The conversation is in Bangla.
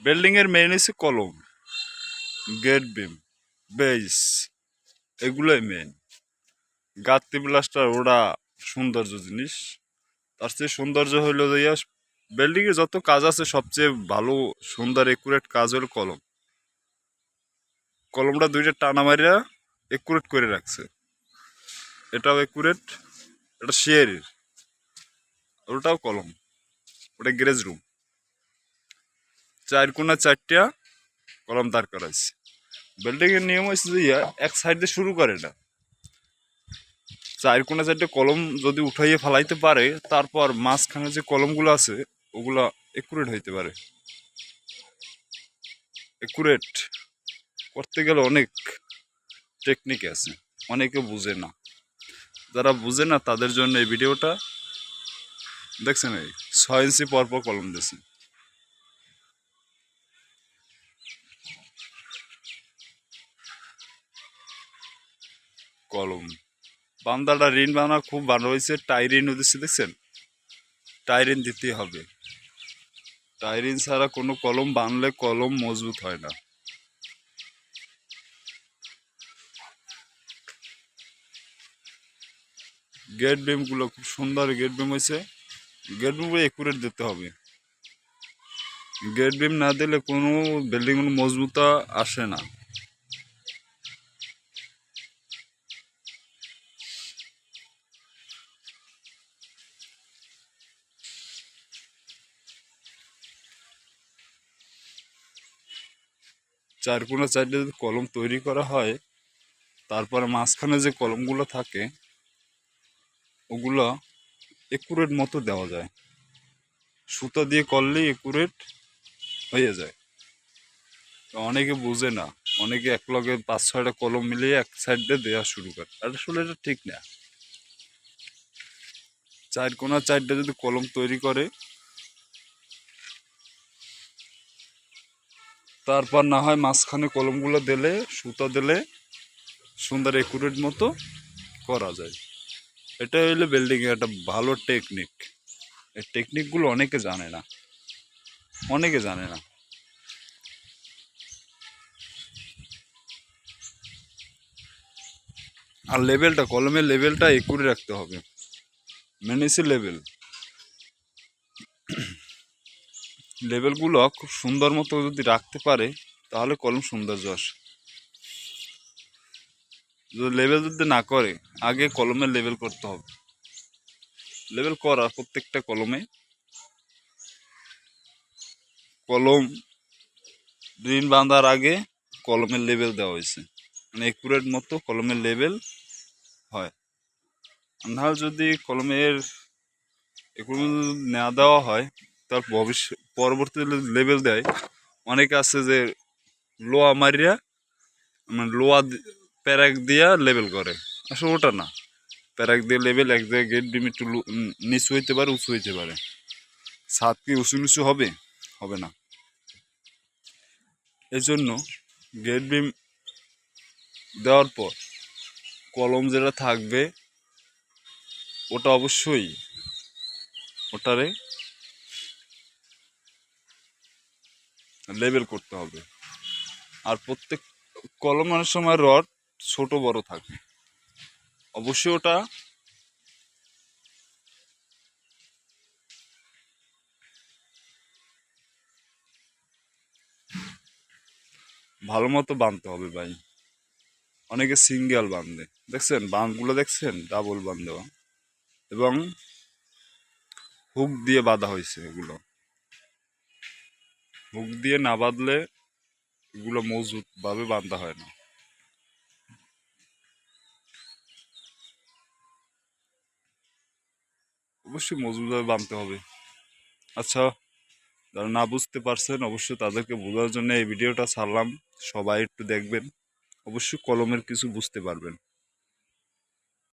বিল্ডিং এর মেইন হচ্ছে কলম, গেট বিম, বেস, এগুলোই মেইন। গাত্তি প্লাস্টার ওরা সৌন্দর্য জিনিস, তার চেয়ে সৌন্দর্য হইলো যে বিল্ডিং এ যত কাজ আছে সবচেয়ে ভালো সুন্দর একুরেট কাজ হলো কলম। কলমটা দুইটা টানা মারিয়া একুরেট করে রাখছে, এটাও একুরেট, এটা শেয়ারের, ওটাও কলম, ওটা গ্যারেজ রুম। 4 কোণা 4টা কলম দাঁড় করাইছে। বিল্ডিং এর নিয়ম হচ্ছে যে এক সাইড দিয়ে শুরু করে না, 4 কোণা 4টে কলম যদি উঠাইয়ে ফেলাইতে পারে, তারপর মাঝখানে যে কলমগুলো আছে ওগুলা একুরেট হইতে পারে। একুরেট করতে গেলে অনেক টেকনিক আছে, অনেকে বুঝে না। যারা বুঝে না তাদের জন্য এই ভিডিওটা দেখছেন। এই 6 ইঞ্চি পরপর কলম দিয়েছে। কলম বান্দাটা ঋণ বানা খুব ভালো হয়েছে, টাইরিন দিচ্ছে দেখছেন, টাইরিন দিতেই হবে। টাইরিন ছাড়া কোনো কলম বানলে কলম মজবুত হয় না। গেট বিমগুলো খুব সুন্দর গেট বিম হয়েছে, গেট বিমগুলো একুরেট দিতে হবে। গেট বিম না দিলে কোনো বিল্ডিং মজবুতা আসে না। চার কোণা চারটে যদি কলম তৈরি করা হয়, তারপরে মাঝখানে যে কলমগুলো থাকে ওগুলো একুরেট মতো দেওয়া যায়, সুতা দিয়ে করলেই একুরেট হয়ে যায়। তো অনেকে বুঝে না, অনেকে একলগে 5-6টা কলম মিলিয়ে এক সাইড দিয়ে দেওয়া শুরু করে, আসলে এটা ঠিক না। 4 কোণা 4টে যদি কলম তৈরি করে, তারপর না হয় মাঝখানে কলমগুলো দিলে, সুতা দিলে সুন্দর একুরেট মতো করা যায়। এটা হইলে বিল্ডিংয়ে একটা ভালো টেকনিক। এই টেকনিকগুলো অনেকে জানে না, অনেকে জানে না। আর লেভেলটা, কলমের লেভেলটা একুরে রাখতে হবে, মেনেছে লেভেল। লেভেলগুলো খুব সুন্দর মতো যদি রাখতে পারে তাহলে কলম সৌন্দর্য আসে। যদি লেভেল যদি না করে, আগে কলমের লেভেল করতে হবে। লেভেল করা প্রত্যেকটা কলমে, কলম ঋণ বাঁধার আগে কলমের লেভেল দেওয়া হয়েছে, মানে একুরেট মতো কলমের লেভেল হয়। নাহলে যদি কলমের একুরেট না দেওয়া হয়, তার পরবর্তী লেভেল দেয়। অনেকে আছে যে লোয়া মারিয়া, মানে লোয়া প্যারাক দিয়া লেভেল করে, আসলে ওটা না। প্যারাক দিয়ে লেভেল এক জায়গায় গেট ডিম একটু নিচু হইতে পারে, উঁচু হইতে পারে। ছাদ কি উঁচু নিচু হবে? হবে না। এই জন্য গেট বিম দেওয়ার পর কলম যেটা থাকবে ওটা অবশ্যই ওটারে লেবেল করতে হবে। আর প্রত্যেক কলমের সময় রড ছোট বড় থাকে, অবশ্যই ওটা ভালো মতো বাঁধতে হবে ভাই। অনেকে সিঙ্গেল বাঁধে, দেখছেন বাঁধগুলো দেখছেন, ডাবল বাঁধ দেওয়া এবং হুক দিয়ে বাঁধা হয়েছে। এগুলো হুক দিয়ে না বাঁধলে এগুলো মজবুত ভাবে বাঁধা হয় না। অবশ্যই মজবুতভাবে বাঁধতে হবে। আচ্ছা, যারা না বুঝতে পারছেন অবশ্যই তাদেরকে বোঝার জন্য এই ভিডিওটা ছাড়লাম, সবাই একটু দেখবেন, অবশ্যই কলমের কিছু বুঝতে পারবেন।